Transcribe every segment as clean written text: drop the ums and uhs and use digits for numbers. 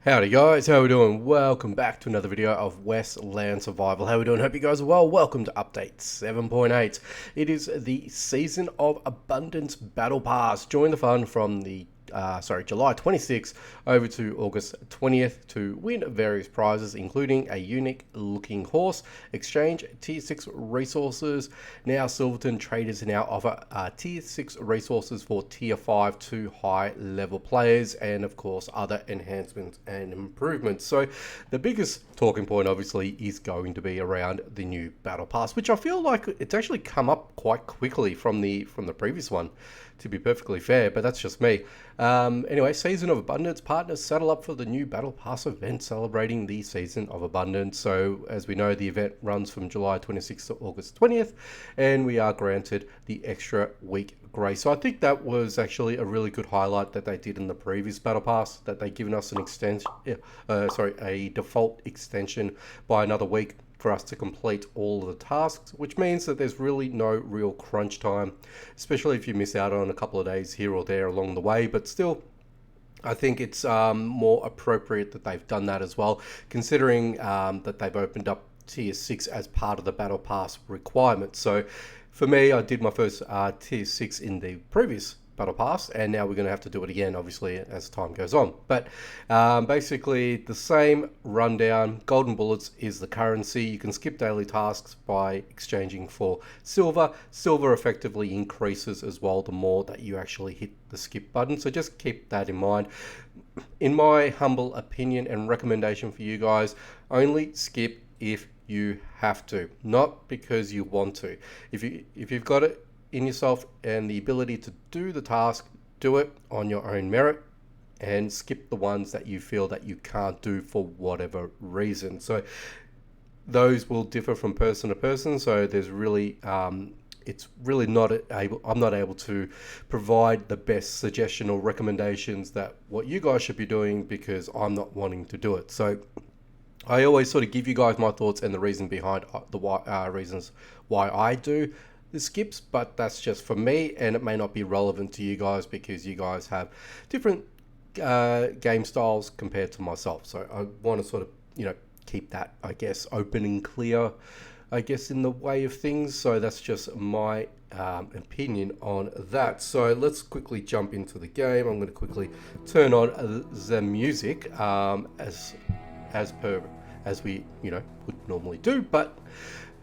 Howdy guys, how we doing? Welcome back to another video of Westland Survival. How we doing? Hope you guys are well. Welcome to update 7.8. It is the Season of Abundance Battle Pass. Join the fun from the July 26th over to August 20th to win various prizes, including a unique looking horse, exchange tier 6 resources. Now Silverton traders now offer tier 6 resources for tier 5 to high level players, and of course other enhancements and improvements. So the biggest talking point obviously is going to be around the new battle pass, which I feel like it's actually come up quite quickly from the previous one, to be perfectly fair, but that's just me. Anyway, Season of Abundance partners saddle up for the new Battle Pass event celebrating the Season of Abundance. So, as we know, the event runs from July 26th to August 20th, and we are granted the extra week grace. So I think that was actually a really good highlight that they did in the previous Battle Pass, that they've given us an extension, a default extension by another week for us to complete all of the tasks, which means that there's really no real crunch time, especially if you miss out on a couple of days here or there along the way. But still, I think it's more appropriate that they've done that as well, considering that they've opened up tier 6 as part of the battle pass requirement. So for me, I did my first tier 6 in the previous battle pass, and now we're going to have to do it again, obviously, as time goes on. But basically the same rundown. Golden bullets is the currency. You can skip daily tasks by exchanging for silver. Silver effectively increases as well the more that you actually hit the skip button, so just keep that in mind. In my humble opinion and recommendation for you guys, only skip if you have to, not because you want to. If you've got it in yourself and the ability to do the task, do it on your own merit, and skip the ones that you feel that you can't do for whatever reason. So those will differ from person to person, so there's really it's really not able, I'm not able to provide the best suggestion or recommendations that what you guys should be doing, because I'm not wanting to do it. So I always sort of give you guys my thoughts and the reason behind the reasons why I do the skips, but that's just for me, and it may not be relevant to you guys because you guys have different game styles compared to myself. So I want to sort of, keep that, I guess, open and clear, I guess, in the way of things. So that's just my opinion on that. So let's quickly jump into the game. I'm going to quickly turn on the music as we would normally do, but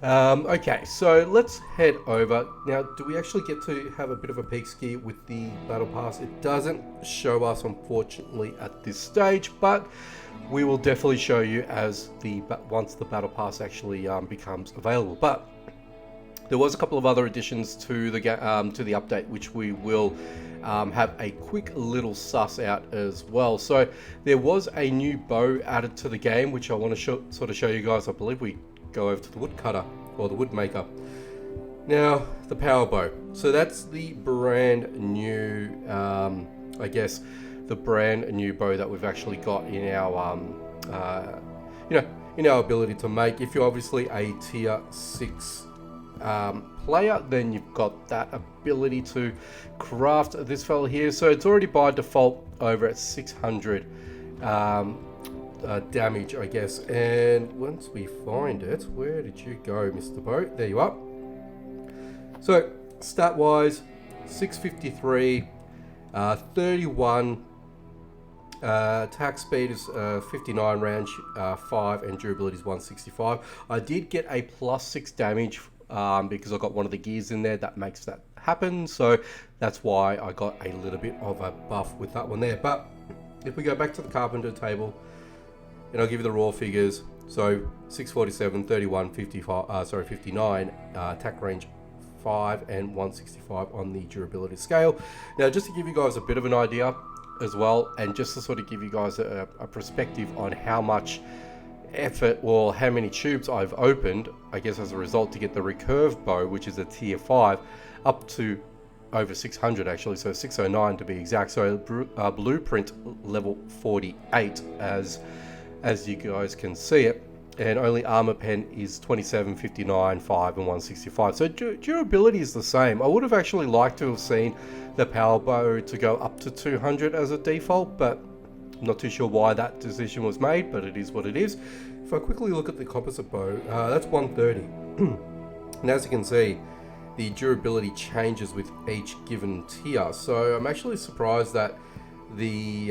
okay, so let's head over. Now, do we actually get to have a bit of a peek ski with the battle pass? It doesn't show us, unfortunately, at this stage, but we will definitely show you once the battle pass actually becomes available. But there was a couple of other additions to the update, which we will have a quick little suss out as well. So there was a new bow added to the game, which I want to sort of show you guys. I believe we go over to the woodcutter or the woodmaker. Now, the power bow. So that's the brand new, I guess, the brand new bow that we've actually got in our, in our ability to make. If you're obviously a tier 6 player, then you've got that ability to craft this fella here. So it's already by default over at 600 damage, I guess. And once we find it, where did you go, Mr. Boat? There you are. So stat wise, 653, 31, attack speed is 59, range 5, and durability is 165. I did get a +6 damage because I got one of the gears in there that makes that happen, so that's why I got a little bit of a buff with that one there. But if we go back to the carpenter table, and I'll give you the raw figures. So 647, 31, 59, attack range 5, and 165 on the durability scale. Now, just to give you guys a bit of an idea as well, and just to sort of give you guys a perspective on how much effort or how many tubes I've opened, I guess, as a result, to get the recurve bow, which is a tier 5, up to over 600 actually, so 609 to be exact. So blueprint level 48 as you guys can see it, and only armor pen is 27, 59, 5, and 165. So durability is the same. I would have actually liked to have seen the power bow to go up to 200 as a default, but Not too sure why that decision was made, but it is what it is. If I quickly look at the composite bow, that's 130. And as you can see, the durability changes with each given tier. So I'm actually surprised that the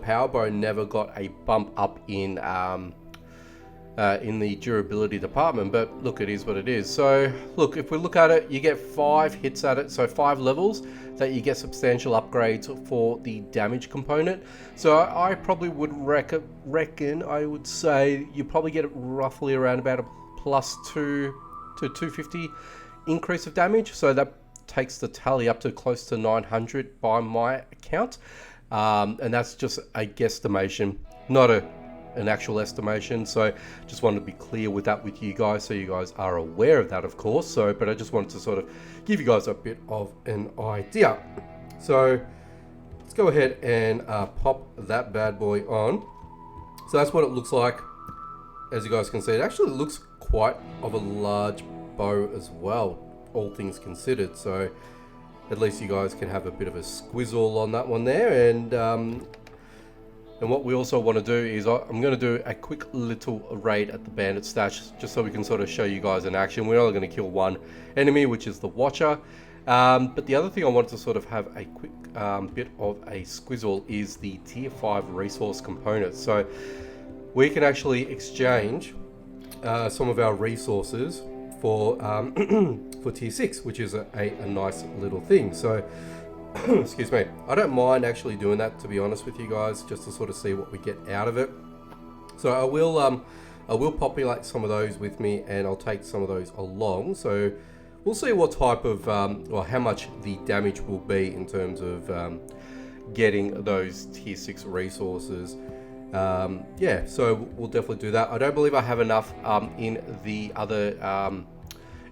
power bow never got a bump up in the durability department, but look, it is what it is. So look, if we look at it, you get 5 hits at it, so 5 levels that you get substantial upgrades for the damage component. So I probably would reckon I would say you probably get roughly around about a +2 to 250 increase of damage, so that takes the tally up to close to 900 by my account, and that's just a guesstimation, not an actual estimation. So just wanted to be clear with that with you guys, so you guys are aware of that, of course. So but I just wanted to sort of give you guys a bit of an idea. So let's go ahead and pop that bad boy on. So that's what it looks like. As you guys can see, it actually looks quite of a large bow as well, all things considered. So at least you guys can have a bit of a squizzle on that one there. And what we also want to do is I'm going to do a quick little raid at the bandit stash, just so we can sort of show you guys in action. We're only going to kill one enemy, which is the Watcher. But the other thing I wanted to sort of have a quick bit of a squizzle is the tier 5 resource components. So we can actually exchange some of our resources for for tier 6, which is a nice little thing. So excuse me, I don't mind actually doing that, to be honest with you guys, just to sort of see what we get out of it. So I will populate some of those with me, and I'll take some of those along. So we'll see what type of or how much the damage will be in terms of getting those tier 6 resources. Yeah, so we'll definitely do that. I don't believe I have enough in the other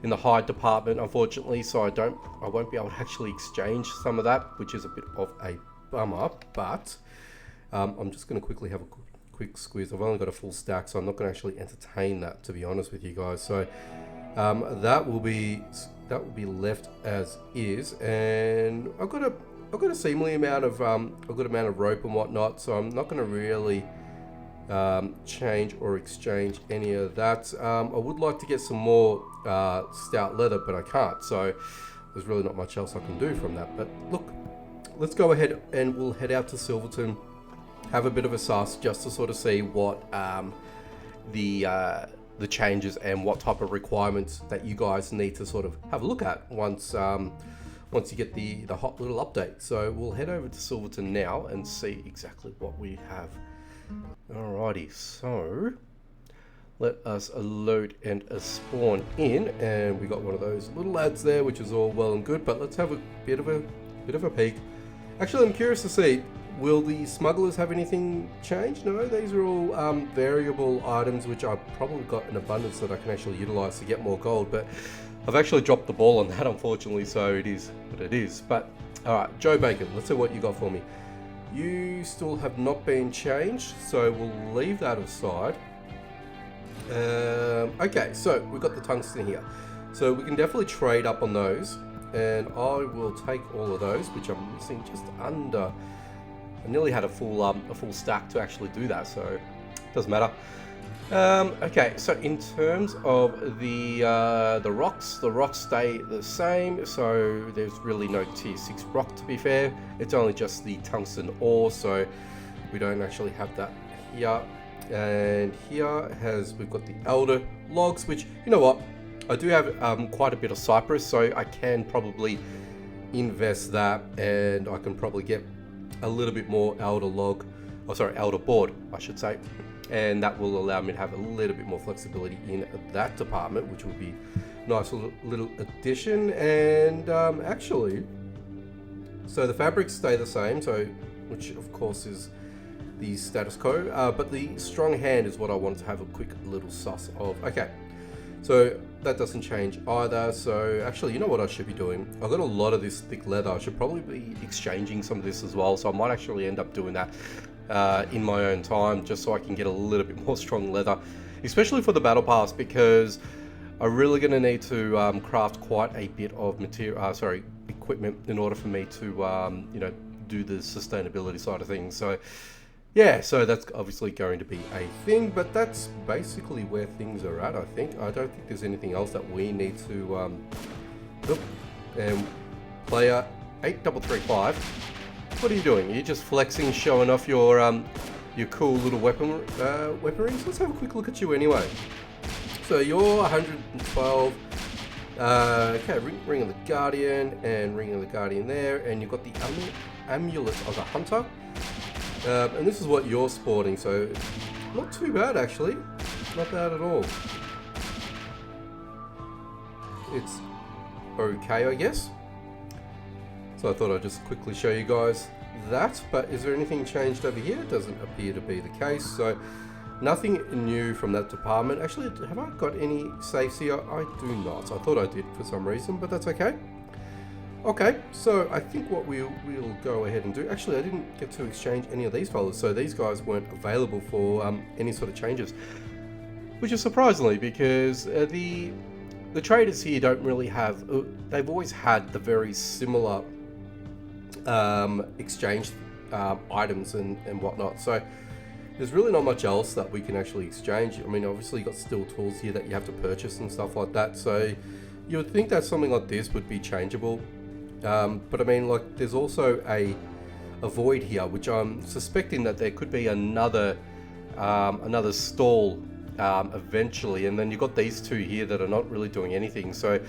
in the hide department, unfortunately, so I won't be able to actually exchange some of that, which is a bit of a bummer. But I'm just going to quickly have a quick squeeze. I've only got a full stack, so I'm not going to actually entertain that, to be honest with you guys. So that will be left as is, and I've got a seemingly amount of a good amount of rope and whatnot, so I'm not going to really change or exchange any of that. I would like to get some more stout leather, but I can't, so there's really not much else I can do from that. But look, let's go ahead and we'll head out to Silverton, have a bit of a suss, just to sort of see what the changes and what type of requirements that you guys need to sort of have a look at once you get the hot little update. So we'll head over to Silverton now and see exactly what we have. Alrighty, so let us load and spawn in, and we got one of those little lads there, which is all well and good, but let's have a bit of a peek. Actually, I'm curious to see, will the smugglers have anything changed? No, these are all variable items, which I've probably got in abundance that I can actually utilize to get more gold, but I've actually dropped the ball on that, unfortunately, so it is what it is. But alright, Joe Bacon, let's see what you got for me. You still have not been changed, so we'll leave that aside. Okay, so we've got the tungsten here, so we can definitely trade up on those, and I will take all of those, which I'm missing just under. I nearly had a full stack to actually do that, so it doesn't matter. Okay, so in terms of the rocks stay the same, so there's really no tier 6 rock, to be fair. It's only just the tungsten ore, so we don't actually have that here. And here we've got the elder logs, which, you know what, I do have quite a bit of cypress, so I can probably invest that, and I can probably get a little bit more elder board, I should say. And that will allow me to have a little bit more flexibility in that department, which will be a nice little addition. And actually, so the fabrics stay the same, so which of course is the status quo, but the strong hand is what I wanted to have a quick little suss of. Okay, so that doesn't change either. So actually, you know what I should be doing? I've got a lot of this thick leather. I should probably be exchanging some of this as well, so I might actually end up doing that in my own time, just so I can get a little bit more strong leather, especially for the battle pass, because I'm really going to need to craft quite a bit of equipment in order for me to do the sustainability side of things. So yeah, so that's obviously going to be a thing, but that's basically where things are at, I think. I don't think there's anything else that we need to, look. And player 8335, what are you doing? You're just flexing, showing off your cool little weaponry? So let's have a quick look at you anyway. So you're 112, okay, Ring of the Guardian, and Ring of the Guardian there, and you've got the Amulet of the Hunter. And this is what you're sporting, so not too bad actually, not bad at all. It's okay, I guess. So I thought I'd just quickly show you guys that, but is there anything changed over here? It doesn't appear to be the case, so nothing new from that department. Actually, have I got any safes here? I do not. I thought I did for some reason, but that's okay. Okay, so I think what we'll go ahead and do, actually I didn't get to exchange any of these fellas, so these guys weren't available for any sort of changes, which is surprisingly, because the traders here don't really have, they've always had the very similar exchange items and whatnot, so there's really not much else that we can actually exchange. I mean, obviously you've got steel tools here that you have to purchase and stuff like that, so you would think that something like this would be changeable. But I mean, like, there's also a void here, which I'm suspecting that there could be another stall eventually, and then you've got these two here that are not really doing anything. So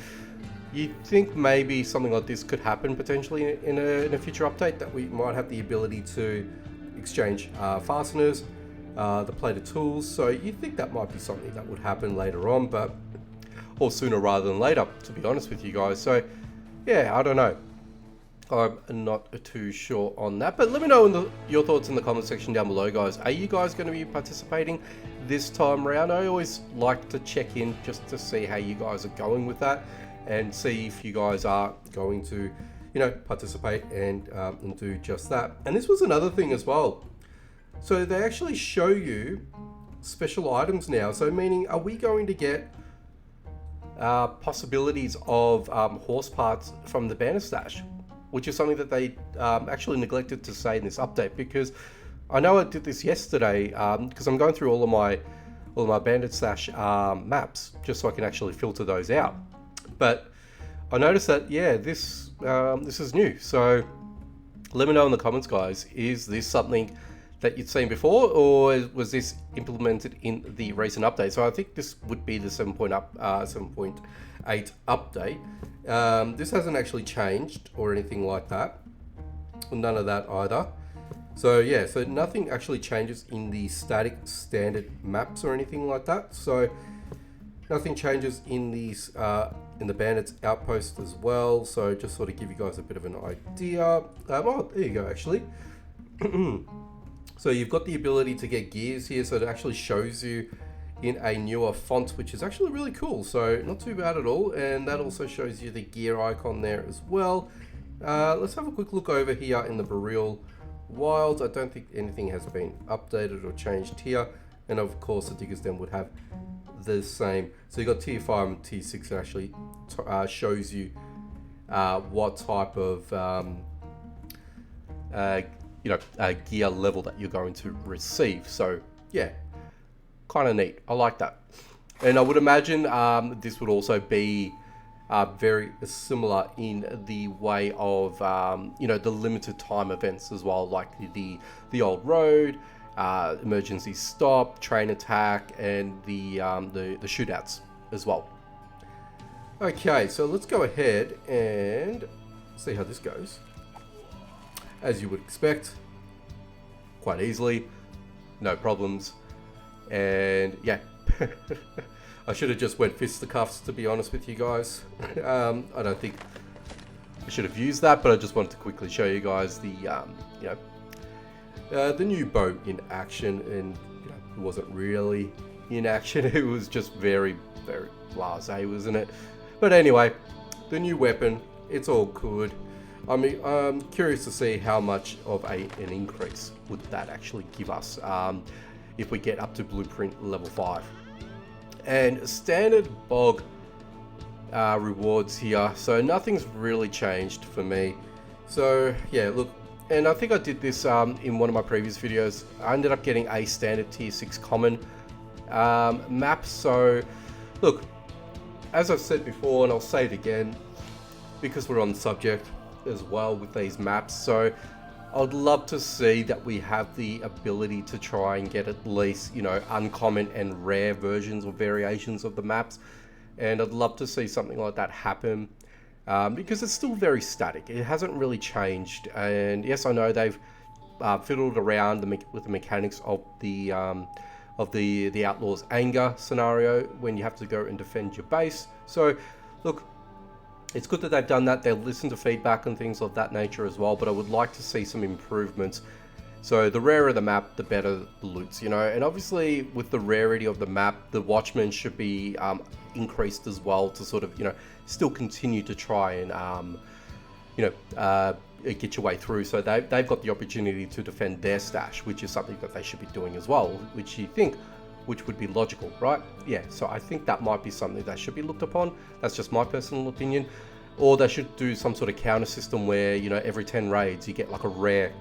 you think maybe something like this could happen potentially in a future update, that we might have the ability to exchange fasteners, the plated tools. So you think that might be something that would happen later on, or sooner rather than later, to be honest with you guys. So yeah, I don't know. I'm not too sure on that, but let me know your thoughts in the comment section down below, guys. Are you guys going to be participating this time around? I always like to check in just to see how you guys are going with that, and see if you guys are going to, you know, participate and do just that. And this was another thing as well. So they actually show you special items now. So meaning, are we going to get possibilities of horse parts from the banner stash, which is something that they actually neglected to say in this update, because I know I did this yesterday, because I'm going through all of my bandit stash maps just so I can actually filter those out. But I noticed that, yeah, this is new. So let me know in the comments, guys, is this something that you'd seen before, or was this implemented in the recent update? So I think this would be the 7.8 update. This hasn't actually changed or anything like that. None of that either. So yeah, so nothing actually changes in the static standard maps or anything like that. So nothing changes in these in the bandits outpost as well. So just sort of give you guys a bit of an idea. Oh, there you go, actually. So you've got the ability to get gears here, so it actually shows you in a newer font, which is actually really cool. So not too bad at all. And that also shows you the gear icon there as well. Let's have a quick look over here in the Boreal Wilds. I don't think anything has been updated or changed here. And of course the Diggers Den would have the same. So you got tier 5 and tier 6 that actually shows you what type of gear level that you're going to receive. So yeah, kind of neat. I like that. And I would imagine this would also be very similar in the way of the limited time events as well, like the old road, emergency stop, train attack, and the shootouts as well. Okay, so let's go ahead and see how this goes. As you would expect, quite easily, no problems, and yeah. I should have just went fisticuffs, to be honest with you guys. I don't think I should have used that, but I just wanted to quickly show you guys the new bow in action, and it wasn't really in action. It was just very, very blasé, wasn't it? But anyway, the new weapon, it's all good. I mean, I'm curious to see how much of an increase would that actually give us if we get up to blueprint level 5. And standard bog rewards here, so nothing's really changed for me. So yeah, look, and I think I did this in one of my previous videos. I ended up getting a standard tier 6 common map. So look, as I've said before, and I'll say it again because we're on the subject as well with these maps, so I'd love to see that we have the ability to try and get at least, you know, uncommon and rare versions or variations of the maps, and I'd love to see something like that happen. Because it's still very static. It hasn't really changed, and yes, I know they've fiddled around with the mechanics of the Outlaws' anger scenario when you have to go and defend your base. So look, it's good that they've done that. They'll listen to feedback and things of that nature as well, but I would like to see some improvements. So the rarer the map, the better the loots, you know, and obviously with the rarity of the map, the Watchmen should be increased as well to sort of, you know, still continue to try and, get your way through. So they've got the opportunity to defend their stash, which is something that they should be doing as well, which would be logical, right? Yeah, so I think that might be something that should be looked upon. That's just my personal opinion. Or they should do some sort of counter system where, you know, every 10 raids you get like a rare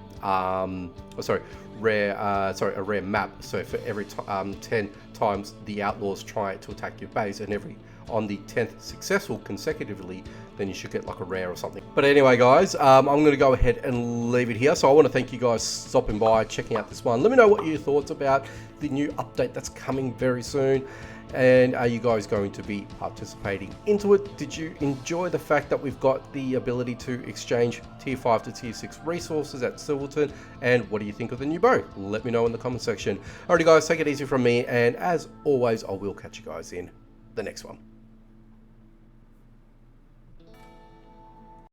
rare map. So for every 10 times the Outlaws try to attack your base, and on the 10th successful consecutively, then you should get like a rare or something. But anyway, guys, I'm going to go ahead and leave it here. So I want to thank you guys stopping by, checking out this one. Let me know what your thoughts about the new update that's coming very soon. And are you guys going to be participating into it? Did you enjoy the fact that we've got the ability to exchange tier 5 to tier 6 resources at Silverton? And what do you think of the new bow? Let me know in the comment section. Alrighty guys, take it easy from me, and as always, I will catch you guys in the next one.